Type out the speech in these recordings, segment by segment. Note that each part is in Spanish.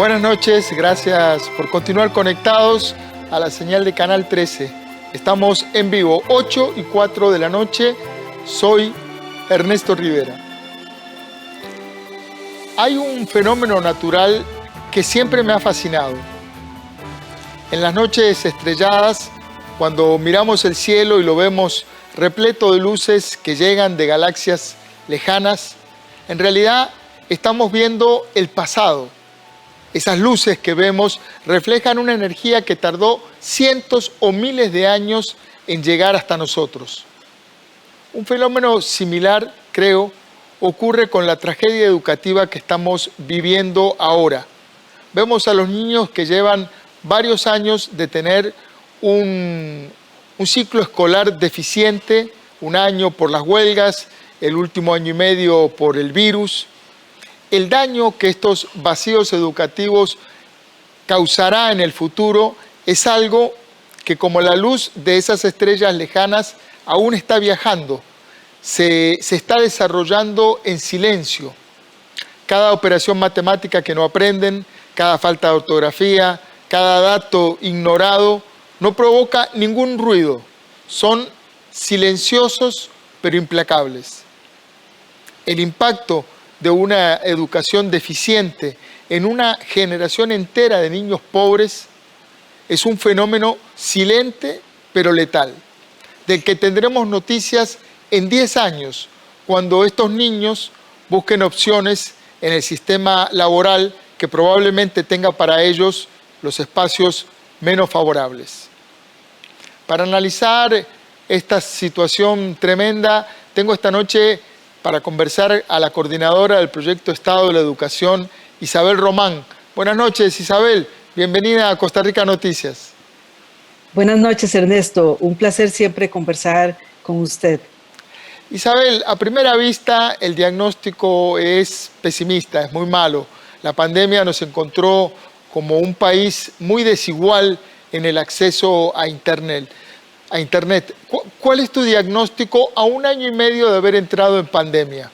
Buenas noches, gracias por continuar conectados a la señal de Canal 13. Estamos en vivo, 8:04 de la noche. Soy Ernesto Rivera. Hay un fenómeno natural que siempre me ha fascinado. En las noches estrelladas, cuando miramos el cielo y lo vemos repleto de luces que llegan de galaxias lejanas, en realidad estamos viendo el pasado. Esas luces que vemos reflejan una energía que tardó cientos o miles de años en llegar hasta nosotros. Un fenómeno similar, creo, ocurre con la tragedia educativa que estamos viviendo ahora. Vemos a los niños que llevan varios años de tener un ciclo escolar deficiente, un año por las huelgas, el último año y medio por el virus. El daño que estos vacíos educativos causará en el futuro es algo que, como la luz de esas estrellas lejanas, aún está viajando, se está desarrollando en silencio. Cada operación matemática que no aprenden, cada falta de ortografía, cada dato ignorado, no provoca ningún ruido. Son silenciosos pero implacables. El impacto de una educación deficiente en una generación entera de niños pobres es un fenómeno silente pero letal, del que tendremos noticias en 10 años, cuando estos niños busquen opciones en el sistema laboral que probablemente tenga para ellos los espacios menos favorables. Para analizar esta situación tremenda, tengo esta noche para conversar a la coordinadora del Proyecto Estado de la Educación, Isabel Román. Buenas noches, Isabel. Bienvenida a Costa Rica Noticias. Buenas noches, Ernesto. Un placer siempre conversar con usted. Isabel, a primera vista el diagnóstico es pesimista, es muy malo. La pandemia nos encontró como un país muy desigual en el acceso a Internet. ¿Cuál es tu diagnóstico a un año y medio de haber entrado en pandemia?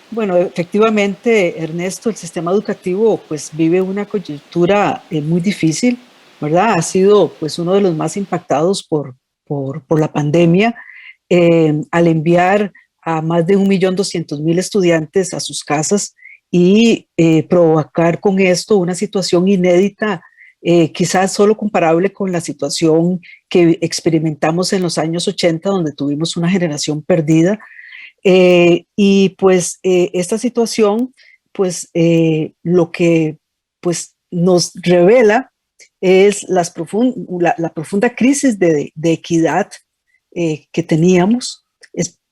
Bueno, efectivamente, Ernesto, el sistema educativo pues vive una coyuntura muy difícil, ¿verdad? Ha sido pues uno de los más impactados por la pandemia, al enviar a más de 1.200.000 estudiantes a sus casas y provocar con esto una situación inédita, quizás solo comparable con la situación que experimentamos en los años 80, donde tuvimos una generación perdida. Y pues esta situación, pues lo que pues nos revela es la profunda crisis de equidad que teníamos,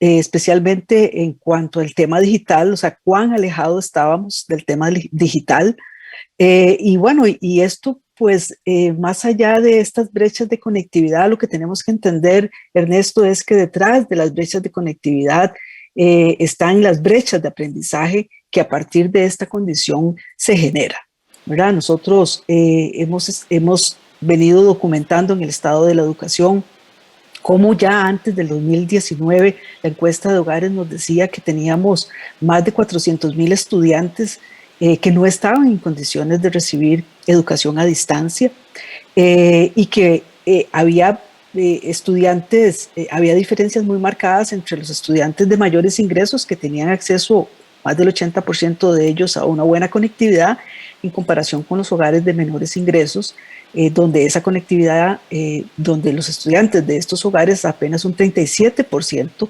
especialmente en cuanto al tema digital, o sea, cuán alejados estábamos del tema digital. Y bueno, y esto pues más allá de estas brechas de conectividad, lo que tenemos que entender, Ernesto, es que detrás de las brechas de conectividad están las brechas de aprendizaje que a partir de esta condición se genera, ¿verdad? Nosotros hemos venido documentando en el estado de la educación cómo ya antes del 2019 la encuesta de hogares nos decía que teníamos más de 400.000 estudiantes que no estaban en condiciones de recibir educación a distancia y que había estudiantes, había diferencias muy marcadas entre los estudiantes de mayores ingresos que tenían acceso, más del 80% de ellos, a una buena conectividad en comparación con los hogares de menores ingresos, donde esa conectividad, donde los estudiantes de estos hogares apenas un 37%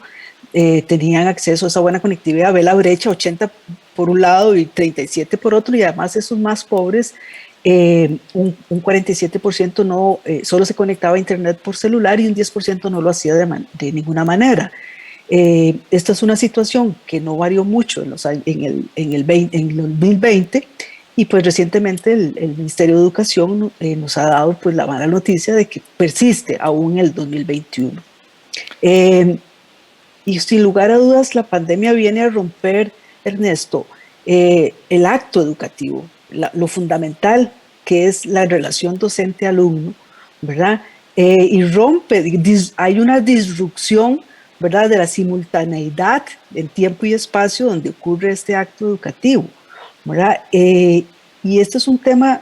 tenían acceso a esa buena conectividad. Ve la brecha, 80 por un lado y 37 por otro, y además esos más pobres, un 47% no, solo se conectaba a internet por celular y un 10% no lo hacía de ninguna manera. Esta es una situación que no varió mucho en el 2020, y pues recientemente el Ministerio de Educación nos ha dado pues la mala noticia de que persiste aún en el 2021. Y sin lugar a dudas, la pandemia viene a romper, Ernesto, el acto educativo, lo fundamental que es la relación docente-alumno, ¿verdad? Y rompe, hay una disrupción, ¿verdad?, de la simultaneidad en tiempo y espacio donde ocurre este acto educativo, ¿verdad? Y este es un tema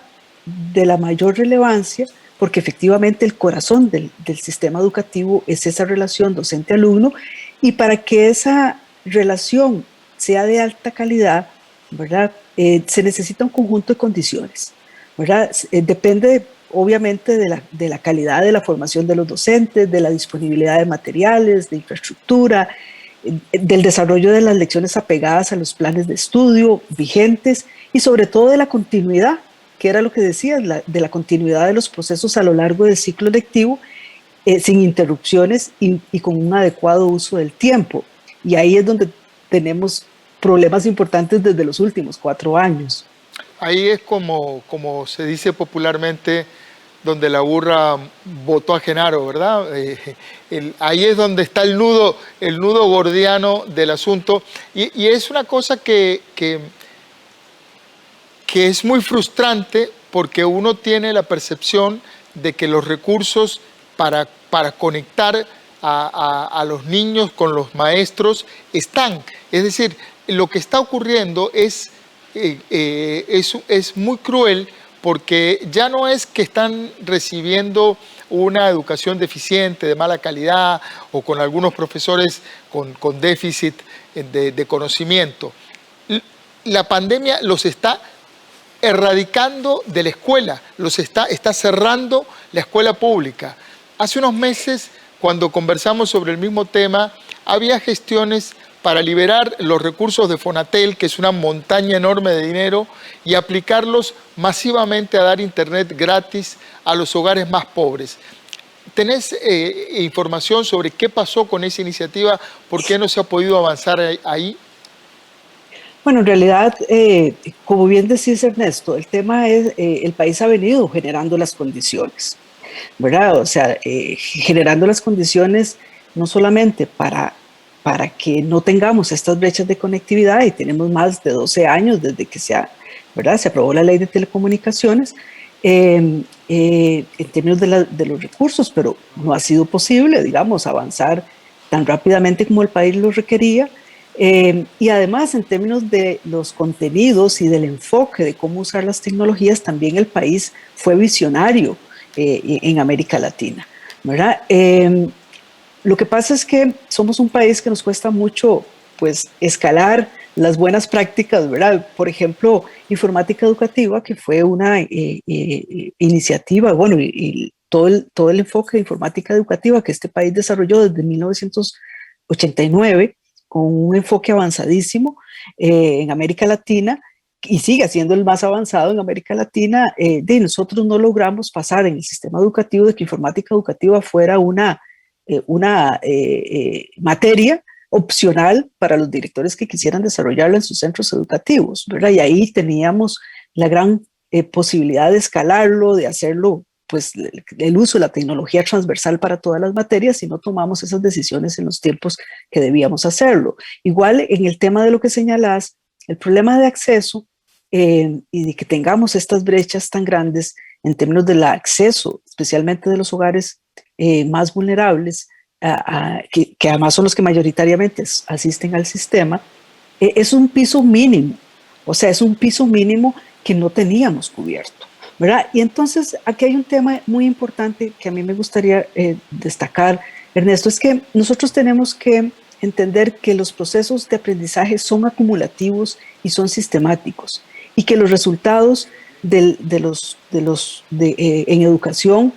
de la mayor relevancia porque efectivamente el corazón del sistema educativo es esa relación docente-alumno, y para que esa relación sea de alta calidad, ¿verdad? Se necesita un conjunto de condiciones, ¿verdad? Depende obviamente de la calidad de la formación de los docentes, de la disponibilidad de materiales, de infraestructura, del desarrollo de las lecciones apegadas a los planes de estudio vigentes y sobre todo de la continuidad, que era lo que decías, de la continuidad de los procesos a lo largo del ciclo lectivo, sin interrupciones y con un adecuado uso del tiempo. Y ahí es donde tenemos problemas importantes desde los últimos 4 años. Ahí es como se dice popularmente, donde la burra botó a Genaro, ¿verdad? Ahí es donde está el nudo gordiano del asunto. Y es una cosa que es muy frustrante porque uno tiene la percepción de que los recursos para conectar a los niños con los maestros están. Es decir, lo que está ocurriendo es muy cruel, porque ya no es que están recibiendo una educación deficiente, de mala calidad, o con algunos profesores con déficit de conocimiento. La pandemia los está erradicando de la escuela, está cerrando la escuela pública. Hace unos meses, cuando conversamos sobre el mismo tema, había gestiones para liberar los recursos de Fonatel, que es una montaña enorme de dinero, y aplicarlos masivamente a dar internet gratis a los hogares más pobres. ¿Tenés información sobre qué pasó con esa iniciativa? ¿Por qué no se ha podido avanzar ahí? Bueno, en realidad, como bien decís, Ernesto, el tema es, el país ha venido generando las condiciones, ¿verdad? O sea, generando las condiciones no solamente para que no tengamos estas brechas de conectividad, y tenemos más de 12 años desde que ¿verdad? Se aprobó la ley de telecomunicaciones, en términos de los recursos, pero no ha sido posible, digamos, avanzar tan rápidamente como el país lo requería. Y además, en términos de los contenidos y del enfoque de cómo usar las tecnologías, también el país fue visionario en América Latina, ¿verdad? Lo que pasa es que somos un país que nos cuesta mucho, pues, escalar las buenas prácticas, ¿verdad? Por ejemplo, informática educativa, que fue una iniciativa, bueno, y todo el enfoque de informática educativa que este país desarrolló desde 1989, con un enfoque avanzadísimo en América Latina, y sigue siendo el más avanzado en América Latina. Nosotros no logramos pasar en el sistema educativo de que informática educativa fuera una materia opcional para los directores que quisieran desarrollarla en sus centros educativos, ¿verdad? Y ahí teníamos la gran posibilidad de escalarlo, de hacerlo, pues, el uso de la tecnología transversal para todas las materias, y no tomamos esas decisiones en los tiempos que debíamos hacerlo. Igual en el tema de lo que señalás, el problema de acceso y de que tengamos estas brechas tan grandes en términos del acceso, especialmente de los hogares más vulnerables, que además son los que mayoritariamente asisten al sistema, es un piso mínimo. O sea, es un piso mínimo que no teníamos cubierto, ¿verdad? Y entonces aquí hay un tema muy importante que a mí me gustaría destacar, Ernesto, es que nosotros tenemos que entender que los procesos de aprendizaje son acumulativos y son sistemáticos, y que los resultados en educación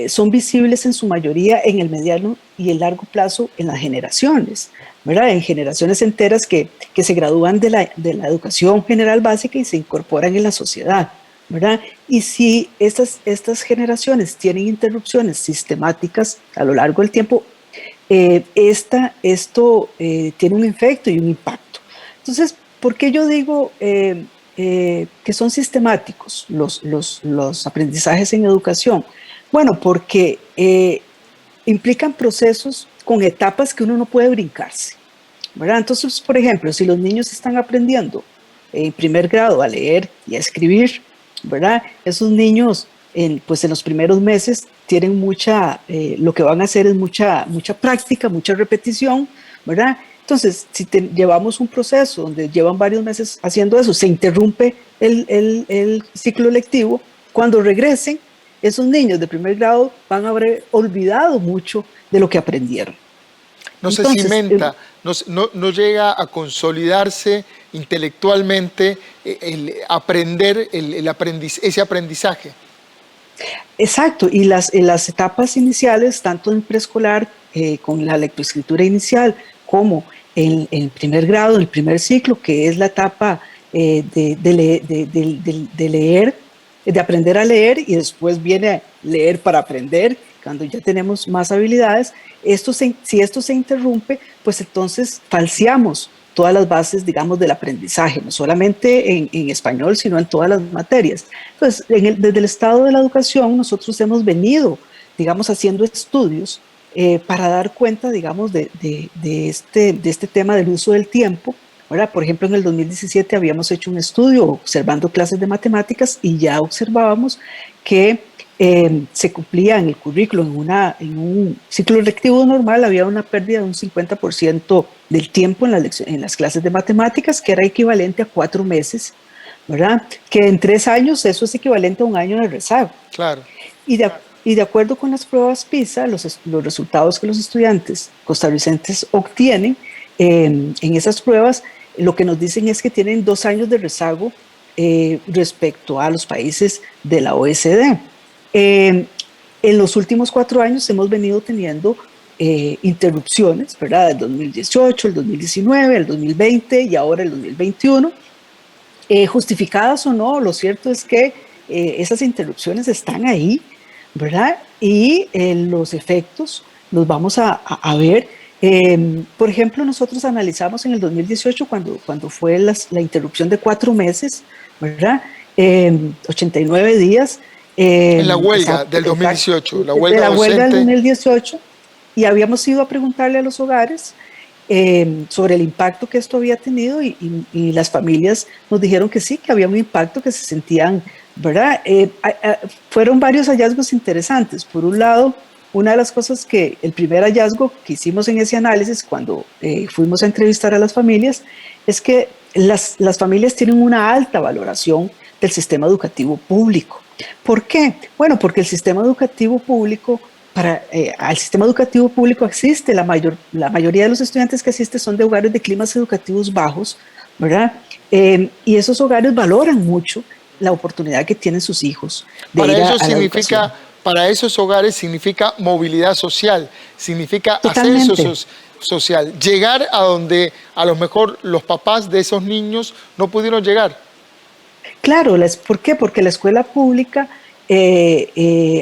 son visibles en su mayoría en el mediano y el largo plazo en las generaciones, ¿verdad? En generaciones enteras que se gradúan de la educación general básica y se incorporan en la sociedad, ¿verdad? Y si estas generaciones tienen interrupciones sistemáticas a lo largo del tiempo, esto tiene un efecto y un impacto. Entonces, ¿por qué yo digo que son sistemáticos los aprendizajes en educación? Bueno, porque implican procesos con etapas que uno no puede brincarse, ¿verdad? Entonces, por ejemplo, si los niños están aprendiendo en primer grado a leer y a escribir, ¿verdad? Esos niños, pues en los primeros meses tienen lo que van a hacer es mucha práctica, mucha repetición, ¿verdad? Entonces, si llevamos un proceso donde llevan varios meses haciendo eso, se interrumpe el ciclo lectivo, cuando regresen, esos niños de primer grado van a haber olvidado mucho de lo que aprendieron. No se Entonces, cimenta, no llega a consolidarse intelectualmente el aprender, ese aprendizaje. exacto, y las etapas iniciales, tanto en preescolar, con la lectoescritura inicial, como en primer grado, en el primer ciclo, que es la etapa de leer, de aprender a leer, y después viene leer para aprender, cuando ya tenemos más habilidades. Si esto se interrumpe, pues entonces falseamos todas las bases, digamos, del aprendizaje, no solamente en español, sino en todas las materias. Entonces, desde el estado de la educación, nosotros hemos venido, digamos, haciendo estudios para dar cuenta, digamos, de este tema del uso del tiempo. Ahora, por ejemplo, en el 2017 habíamos hecho un estudio observando clases de matemáticas y ya observábamos que se cumplía en el currículo, en un ciclo lectivo normal, había una pérdida de un 50% del tiempo en las clases de matemáticas, que era equivalente a 4 meses, ¿verdad? Que en 3 años eso es equivalente a un año de rezago. Claro. Y de acuerdo con las pruebas PISA, los resultados que los estudiantes costarricenses obtienen en esas pruebas, lo que nos dicen es que tienen 2 años de rezago respecto a los países de la OECD. En los últimos 4 años hemos venido teniendo interrupciones, ¿verdad? El 2018, el 2019, el 2020 y ahora el 2021. Justificadas o no, lo cierto es que esas interrupciones están ahí, ¿verdad? Y los efectos los vamos a ver. Por ejemplo, nosotros analizamos en el 2018, cuando fue la interrupción de 4 meses, ¿verdad? 89 días. En la huelga del 2018, la huelga de la huelga del docente. 2018, y habíamos ido a preguntarle a los hogares sobre el impacto que esto había tenido, y las familias nos dijeron que sí, que había un impacto, que se sentían, ¿verdad? Fueron varios hallazgos interesantes. Por un lado, una de las cosas el primer hallazgo que hicimos en ese análisis cuando fuimos a entrevistar a las familias es que las familias tienen una alta valoración del sistema educativo público. ¿Por qué? Bueno, porque el sistema educativo público, al sistema educativo público asiste, la mayoría de los estudiantes que asisten son de hogares de climas educativos bajos, ¿verdad? Y esos hogares valoran mucho la oportunidad que tienen sus hijos de Para ir eso a la educación. para esos hogares significa movilidad social, significa Totalmente. ascenso social, llegar a donde a lo mejor los papás de esos niños no pudieron llegar. Claro, ¿por qué? Porque la escuela pública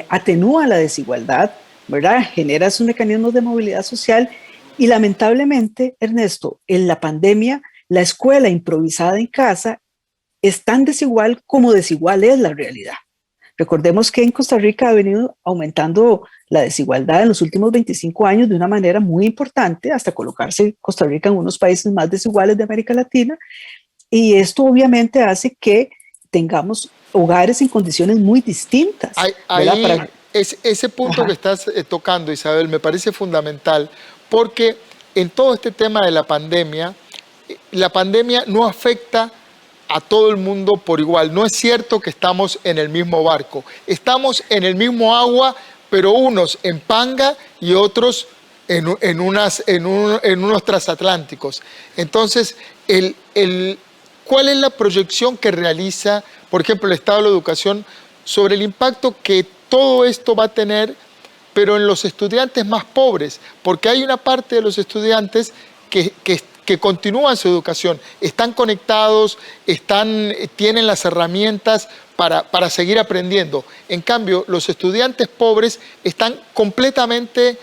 atenúa la desigualdad, ¿verdad? Genera sus mecanismos de movilidad social, y lamentablemente, Ernesto, en la pandemia, la escuela improvisada en casa es tan desigual como desigual es la realidad. Recordemos que en Costa Rica ha venido aumentando la desigualdad en los últimos 25 años de una manera muy importante, hasta colocarse Costa Rica en unos países más desiguales de América Latina, y esto obviamente hace que tengamos hogares en condiciones muy distintas. Ahí, ese punto Ajá. que estás tocando, Isabel, me parece fundamental, porque en todo este tema de la pandemia no afecta a todo el mundo por igual. No es cierto que estamos en el mismo barco. Estamos en el mismo agua, pero unos en panga y otros en unos transatlánticos. Entonces, ¿cuál es la proyección que realiza, por ejemplo, el Estado de la Educación sobre el impacto que todo esto va a tener, pero en los estudiantes más pobres? Porque hay una parte de los estudiantes que continúan su educación, están conectados, tienen las herramientas para seguir aprendiendo. En cambio, los estudiantes pobres están completamente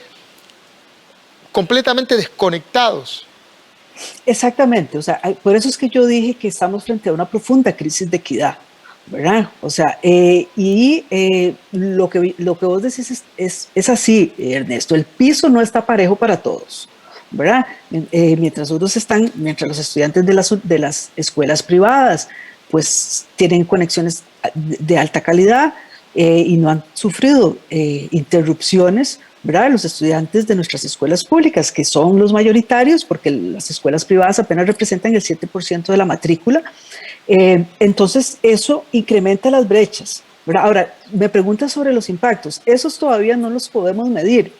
desconectados. Exactamente, o sea, por eso es que yo dije que estamos frente a una profunda crisis de equidad, ¿verdad? O sea, lo que vos decís es así, Ernesto, el piso no está parejo para todos, ¿verdad? Mientras los estudiantes de las escuelas privadas, pues tienen conexiones de alta calidad, y no han sufrido interrupciones, ¿verdad? Los estudiantes de nuestras escuelas públicas, que son los mayoritarios, porque las escuelas privadas apenas representan el 7% de la matrícula. Entonces, eso incrementa las brechas, ¿verdad? Ahora, me preguntas sobre los impactos. Esos todavía no los podemos medir,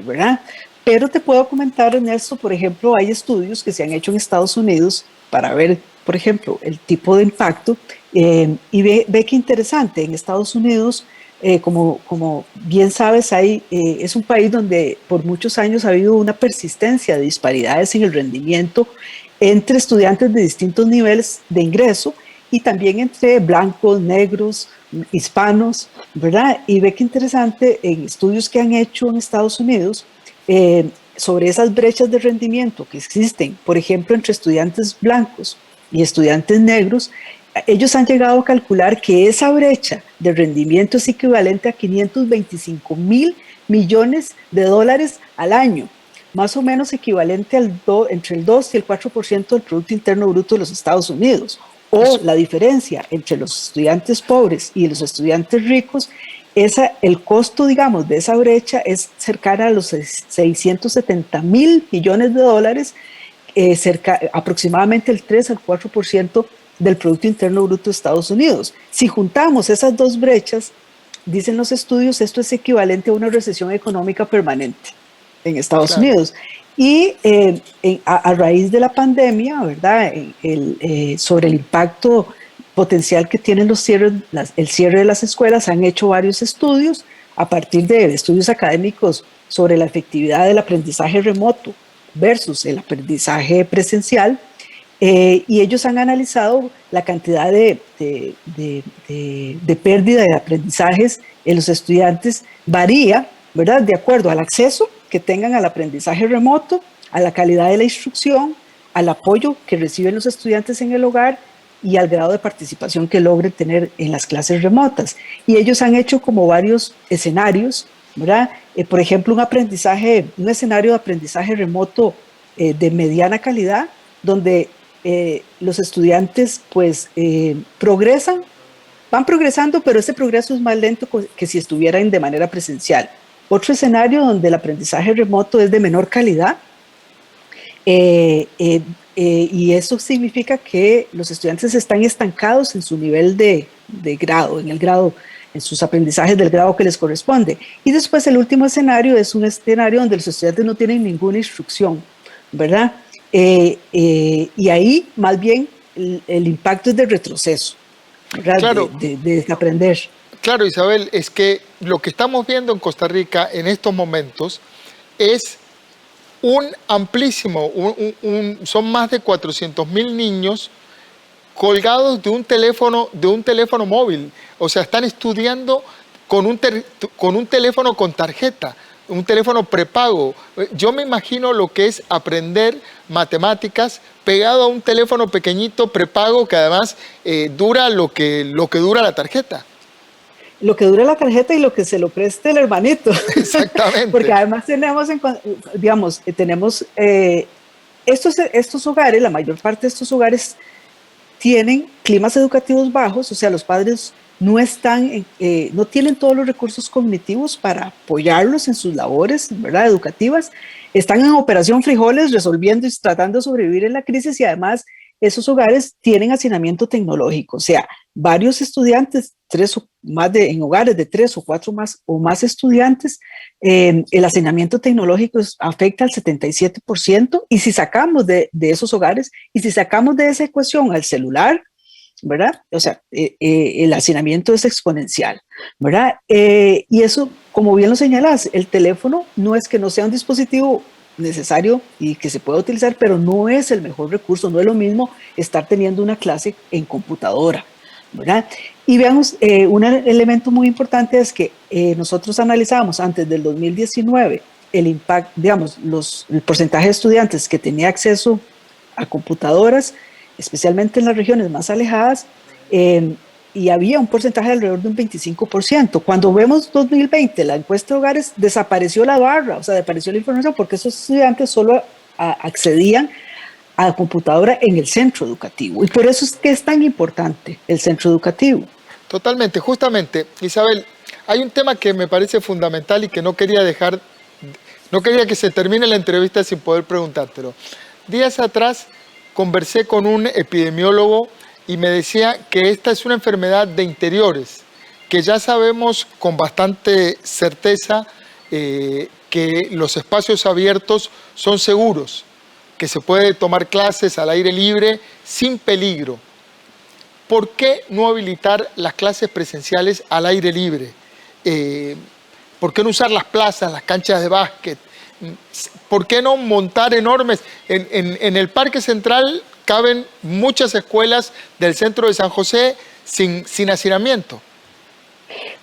¿verdad? Pero te puedo comentar, Ernesto, por ejemplo, hay estudios que se han hecho en Estados Unidos para ver, por ejemplo, el tipo de impacto. Y ve que interesante, en Estados Unidos, como bien sabes, es un país donde por muchos años ha habido una persistencia de disparidades en el rendimiento entre estudiantes de distintos niveles de ingreso y también entre blancos, negros, hispanos, ¿verdad? Y ve que interesante, en estudios que han hecho en Estados Unidos, sobre esas brechas de rendimiento que existen, por ejemplo, entre estudiantes blancos y estudiantes negros, ellos han llegado a calcular que esa brecha de rendimiento es equivalente a 525 mil millones de dólares al año, más o menos equivalente entre el 2 y el 4% del Producto Interno Bruto de los Estados Unidos. O la diferencia entre los estudiantes pobres y los estudiantes ricos, el costo, digamos, de esa brecha es cercana a los 670 mil millones de dólares, aproximadamente el 3 al 4% del Producto Interno Bruto de Estados Unidos. Si juntamos esas dos brechas, dicen los estudios, esto es equivalente a una recesión económica permanente en Estados Unidos. Y a raíz de la pandemia, ¿verdad? Sobre el impacto potencial que tienen el cierre de las escuelas, han hecho varios estudios a partir de estudios académicos sobre la efectividad del aprendizaje remoto versus el aprendizaje presencial. Y ellos han analizado la cantidad de pérdida de aprendizajes en los estudiantes, varía, ¿verdad?, de acuerdo al acceso que tengan al aprendizaje remoto, a la calidad de la instrucción, al apoyo que reciben los estudiantes en el hogar y al grado de participación que logren tener en las clases remotas. Y ellos han hecho como varios escenarios, ¿verdad? Por ejemplo, un escenario de aprendizaje remoto de mediana calidad, donde los estudiantes pues van progresando, pero ese progreso es más lento que si estuvieran de manera presencial. Otro escenario donde el aprendizaje remoto es de menor calidad, y eso significa que los estudiantes están estancados en su nivel de grado, en sus aprendizajes del grado que les corresponde. Y después el último escenario es un escenario donde los estudiantes no tienen ninguna instrucción, ¿verdad? Y ahí más bien el impacto es de retroceso, ¿verdad? Claro. De desaprender. Claro, Isabel, es que lo que estamos viendo en Costa Rica en estos momentos es un amplísimo, son más de 400.000 niños colgados de un teléfono móvil. O sea, están estudiando con un teléfono con tarjeta, un teléfono prepago. Yo me imagino lo que es aprender matemáticas pegado a un teléfono pequeñito prepago que además dura lo que dura la tarjeta. Lo que dura la tarjeta y lo que se lo preste el hermanito. Exactamente. Porque además tenemos estos hogares, la mayor parte de estos hogares tienen climas educativos bajos, o sea, los padres no tienen todos los recursos cognitivos para apoyarlos en sus labores, ¿verdad?, educativas. Están en operación frijoles, resolviendo y tratando de sobrevivir en la crisis, y además esos hogares tienen hacinamiento tecnológico, o sea, varios estudiantes, en hogares de 3 o 4 o más estudiantes, el hacinamiento tecnológico afecta al 77%, y si sacamos de esos hogares, y si sacamos de esa ecuación al celular, ¿verdad? O sea, el hacinamiento es exponencial, ¿verdad? Y eso, como bien lo señalas, el teléfono no es que no sea un dispositivo necesario y que se pueda utilizar, pero no es el mejor recurso, no es lo mismo estar teniendo una clase en computadora, ¿verdad? Y veamos, un elemento muy importante es que nosotros analizábamos antes del 2019 el impacto, digamos, el porcentaje de estudiantes que tenía acceso a computadoras, especialmente en las regiones más alejadas, y había un porcentaje de alrededor de un 25%. Cuando vemos 2020, la encuesta de hogares, desapareció la barra, o sea, desapareció la información, porque esos estudiantes solo accedían a la computadora en el centro educativo. Y por eso es que es tan importante el centro educativo. Totalmente, justamente, Isabel, hay un tema que me parece fundamental y que no quería que se termine la entrevista sin poder preguntártelo. Días atrás conversé con un epidemiólogo y me decía que esta es una enfermedad de interiores, que ya sabemos con bastante certeza que los espacios abiertos son seguros, que se puede tomar clases al aire libre sin peligro. ¿Por qué no habilitar las clases presenciales al aire libre? ¿Por qué no usar las plazas, las canchas de básquet? ¿Por qué no montar enormes? En el Parque Central caben muchas escuelas del centro de San José sin hacinamiento.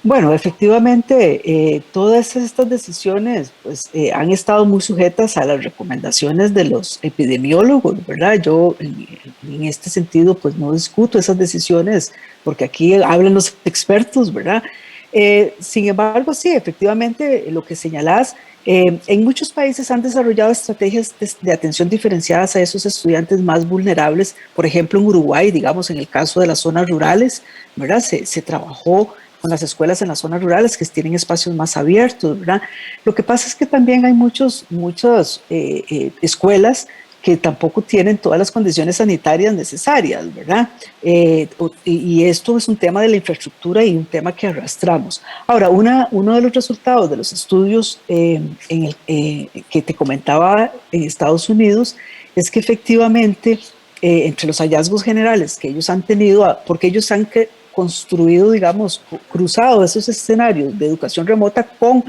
Bueno, efectivamente, todas estas decisiones pues, han estado muy sujetas a las recomendaciones de los epidemiólogos, ¿verdad? Yo en este sentido pues no discuto esas decisiones porque aquí hablan los expertos, ¿verdad? Sin embargo, sí, efectivamente, lo que señalás, en muchos países han desarrollado estrategias de atención diferenciadas a esos estudiantes más vulnerables. Por ejemplo, en Uruguay, digamos, en el caso de las zonas rurales, ¿verdad? Se trabajó con las escuelas en las zonas rurales que tienen espacios más abiertos, ¿verdad? Lo que pasa es que también hay muchas escuelas que tampoco tienen todas las condiciones sanitarias necesarias, ¿verdad? Y esto es un tema de la infraestructura y un tema que arrastramos. Ahora, uno de los resultados de los estudios que te comentaba en Estados Unidos es que efectivamente, entre los hallazgos generales que ellos han tenido, porque ellos han construido, digamos, cruzado esos escenarios de educación remota con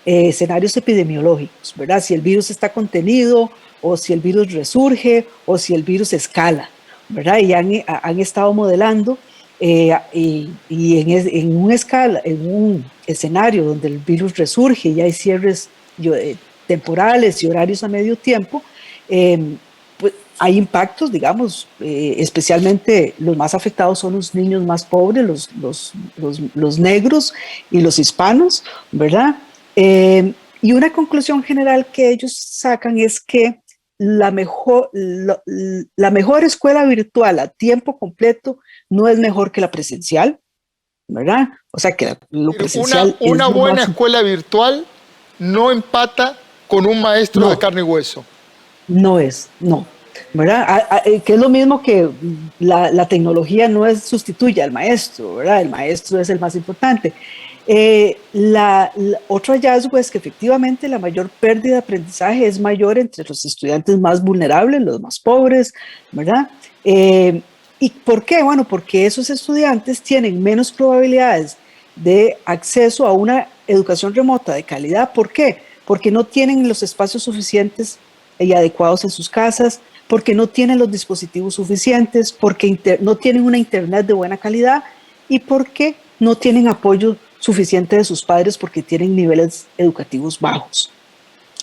escenarios epidemiológicos, ¿verdad? Si el virus está contenido o si el virus resurge o si el virus escala, ¿verdad? Y han estado modelando y en un escenario donde el virus resurge y hay cierres temporales y horarios a medio tiempo, pues hay impactos, digamos, especialmente los más afectados son los niños más pobres, los negros y los hispanos, ¿verdad? Y una conclusión general que ellos sacan es que la mejor escuela virtual a tiempo completo no es mejor que la presencial, ¿verdad? O sea que lo presencial una buena escuela virtual no empata con un maestro de carne y hueso. No, ¿verdad? Que es lo mismo que la tecnología no sustituye al maestro, ¿verdad? El maestro es el más importante. Otro hallazgo es que efectivamente la mayor pérdida de aprendizaje es mayor entre los estudiantes más vulnerables, los más pobres, ¿verdad? ¿Y por qué? Bueno, porque esos estudiantes tienen menos probabilidades de acceso a una educación remota de calidad. ¿Por qué? Porque no tienen los espacios suficientes y adecuados en sus casas, porque no tienen los dispositivos suficientes, porque no tienen una internet de buena calidad y porque no tienen apoyo suficiente de sus padres porque tienen niveles educativos bajos.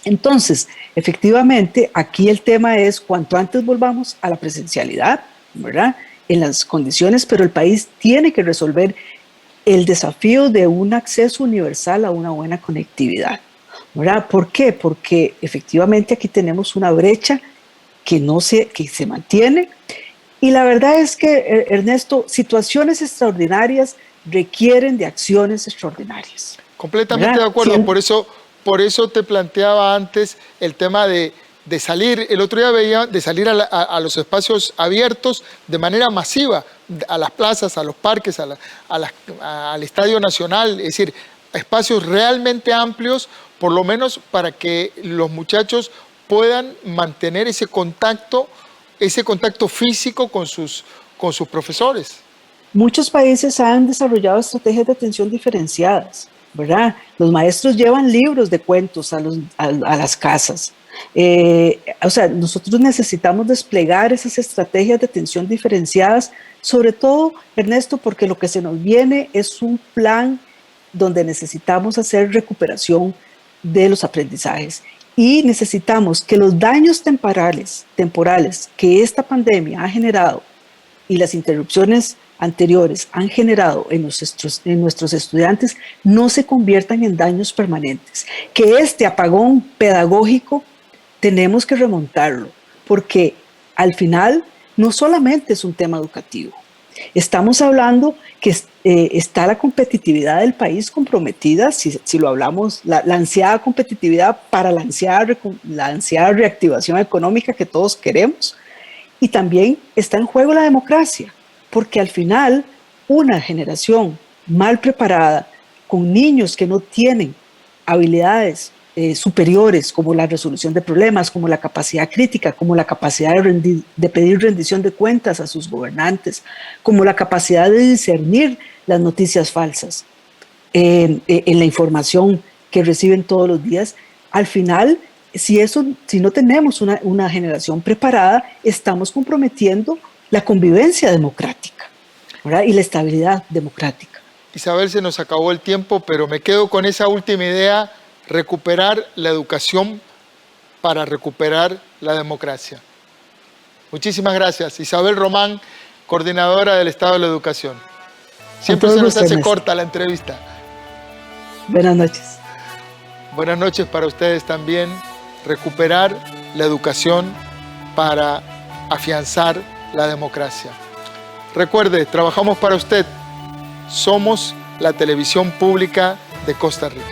Entonces, efectivamente, aquí el tema es cuanto antes volvamos a la presencialidad, ¿verdad? En las condiciones, pero el país tiene que resolver el desafío de un acceso universal a una buena conectividad, ¿verdad? ¿Por qué? Porque efectivamente aquí tenemos una brecha que se mantiene y la verdad es que, Ernesto, situaciones extraordinarias requieren de acciones extraordinarias. Completamente de acuerdo, por eso te planteaba antes el tema de salir, el otro día veía, de salir a los espacios abiertos de manera masiva, a las plazas, a los parques, al Estadio Nacional, es decir, espacios realmente amplios, por lo menos para que los muchachos puedan mantener ese contacto físico con sus profesores. Muchos países han desarrollado estrategias de atención diferenciadas, ¿verdad? Los maestros llevan libros de cuentos a las casas. O sea, nosotros necesitamos desplegar esas estrategias de atención diferenciadas, sobre todo, Ernesto, porque lo que se nos viene es un plan donde necesitamos hacer recuperación de los aprendizajes y necesitamos que los daños temporales que esta pandemia ha generado y las interrupciones anteriores han generado en nuestros estudiantes no se conviertan en daños permanentes. Que este apagón pedagógico tenemos que remontarlo, porque al final no solamente es un tema educativo, Estamos hablando que está la competitividad del país comprometida, si lo hablamos, la ansiada competitividad para la ansiada reactivación económica que todos queremos, y también está en juego la democracia, porque al final una generación mal preparada, con niños que no tienen habilidades superiores como la resolución de problemas, como la capacidad crítica, como la capacidad de pedir rendición de cuentas a sus gobernantes, como la capacidad de discernir las noticias falsas en la información que reciben todos los días. Al final, si no tenemos una generación preparada, estamos comprometiendo la convivencia democrática, ¿verdad? Y la estabilidad democrática. Isabel, se nos acabó el tiempo, pero me quedo con esa última idea: recuperar la educación para recuperar la democracia. Muchísimas gracias. Isabel Román, coordinadora del Estado de la Educación. Siempre se nos hace corta la entrevista. Buenas noches. Buenas noches para ustedes también. Recuperar la educación para afianzar la democracia. Recuerde, trabajamos para usted. Somos la televisión pública de Costa Rica.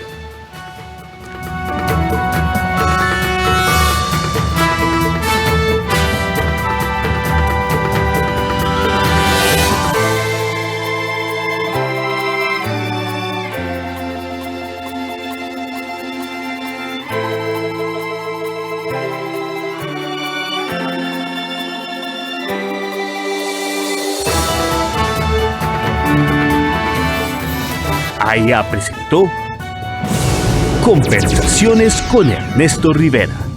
AIA presentó Conversaciones con Ernesto Rivera.